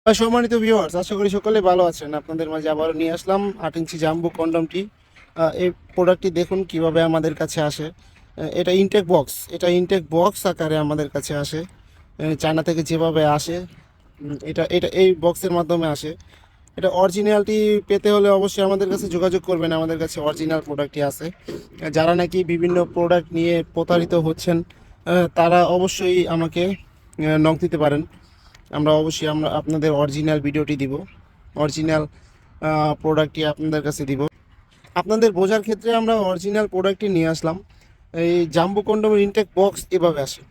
সম্মানিত ভিউয়ার্স, আশা করি সকলে ভালো আছেন। আপনাদের মাঝে আবারও নিয়ে আসলাম 8 ইঞ্চি জাম্বো কন্ডমটি। এই প্রোডাক্টটি দেখুন কিভাবে আমাদের কাছে আসে। এটা ইনটেক বক্স আকারে আমাদের কাছে আসে। চায়না থেকে যেভাবে আসে, এটা এটা এই বক্সের মাধ্যমে আসে। এটা অরিজিনালটি পেতে হলে অবশ্যই আমাদের কাছে যোগাযোগ করবেন। আমাদের কাছে অরিজিনাল প্রোডাক্টটি আছে। যারা নাকি বিভিন্ন প্রোডাক্ট নিয়ে প্রতারিত হচ্ছেন, তারা অবশ্যই আমাকে নক দিতে পারেন। আমরা আপনাদের অরিজিনাল ভিডিওটি দিব, অরিজিনাল প্রোডাক্টটি আপনাদের কাছে দিব। আপনাদের বোঝার ক্ষেত্রে আমরা অরিজিনাল প্রোডাক্টটি নিয়ে আসলাম। এই জাম্বো কন্ডোমের ইনটেক বক্স এভাবে আসে।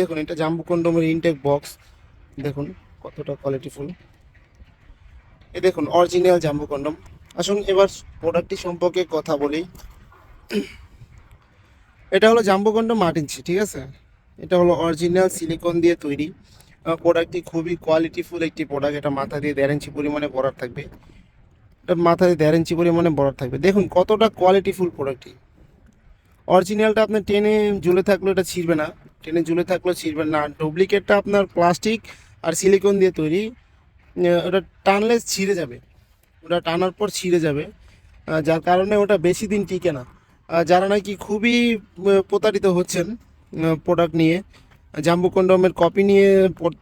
দেখুন, এটা জাম্বো কন্ডোমের ইনটেক বক্স। দেখুন কতটা কোয়ালিটিফুল। এই দেখুন অরিজিনাল জাম্বো কন্ডোম। আসুন এবার প্রোডাক্টটি সম্পর্কে কথা বলি। এটা হলো জাম্বো কন্ডোম 8 ইঞ্চি, ঠিক আছে। এটা হলো অরিজিনাল সিলিকন দিয়ে তৈরি। প্রোডাক্টটি খুবই কোয়ালিটিফুল একটি প্রোডাক্ট। এটা মাথা দিয়ে 1.5 ইঞ্চি পরিমাণে বরাদ থাকবে। এটা মাথা দিয়ে 1.5 ইঞ্চি পরিমাণে বরাদ থাকবে। দেখুন কতটা কোয়ালিটিফুল প্রোডাক্টটি। অরিজিনালটা আপনার টেনে ঝুলে থাকলেও এটা ছিঁড়বে না, টেনে ঝুলে থাকলেও ছিঁড়বে না। ডুপ্লিকেটটা আপনার প্লাস্টিক আর সিলিকন দিয়ে তৈরি। ওটা টানলে ছিঁড়ে যাবে, ওটা টানার পর ছিঁড়ে যাবে। যার কারণে ওটা বেশি দিন টিকে না। যারা নাকি খুবই প্রতারিত হচ্ছেন প্রোডাক্ট নিয়ে, জাম্বো কন্ডোমের কপি নিয়ে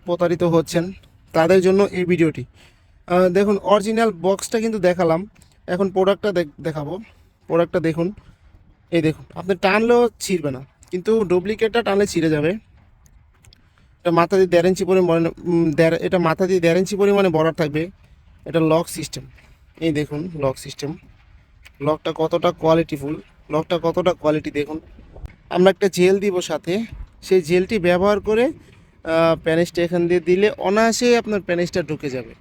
প্রতারিত হচ্ছেন, তাদের জন্য এই ভিডিওটি। দেখুন অরিজিনাল বক্সটা কিন্তু দেখালাম, এখন প্রোডাক্টটা দেখাবো। প্রোডাক্টটা দেখুন, এই দেখুন, আপনি টানলেও ছিঁড়বে না, কিন্তু ডুপ্লিকেটটা টানলে ছিঁড়ে যাবে। এটা মাথা দিয়ে 1.5 ইঞ্চি পরিমাণে এটা মাথা দিয়ে 1.5 ইঞ্চি পরিমাণে বরাদ থাকবে। এটা লক সিস্টেম। এই দেখুন লক সিস্টেম। লকটা কতটা কোয়ালিটিফুল, লকটা কতটা কোয়ালিটি দেখুন। আমরা একটা জেল দিব সাথে, সেই জেলটি ব্যবহার করে প্যানেজটা এখান দিয়ে দিলে অনায়াসেই আপনার প্যানেজটা ঢুকে যাবে।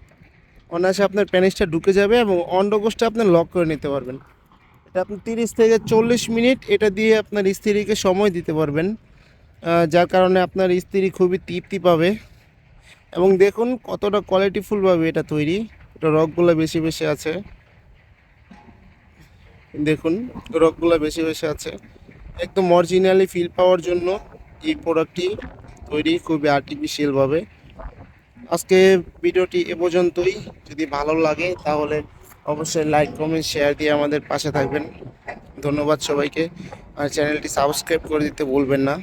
অনায়াসে আপনার প্যানেজটা ঢুকে যাবে এবং অন্ডকোষটা আপনি লক করে নিতে পারবেন। এটা আপনি 30 থেকে 40 মিনিট এটা দিয়ে আপনার স্ত্রীকে সময় দিতে পারবেন, যার কারণে আপনার স্ত্রী খুবই তৃপ্তি পাবে। এবং দেখুন কতটা কোয়ালিটিফুলভাবে এটা তৈরি। এটা রকগুলো বেশি বেশি আছে, দেখুন রকগুলো বেশি বেশি আছে। একদম অরিজিনালি ফিল পাওয়ার জন্য এই প্রোডাক্টটি তৈরি, খুবই আর্টিফিশিয়ালভাবে। আজকে ভিডিওটি এ পর্যন্তই। যদি ভালো লাগে তাহলে অবশ্যই লাইক কমেন্ট শেয়ার দিয়ে আমাদের পাশে থাকবেন। ধন্যবাদ সবাইকে। আর চ্যানেলটি সাবস্ক্রাইব করে দিতে ভুলবেন না।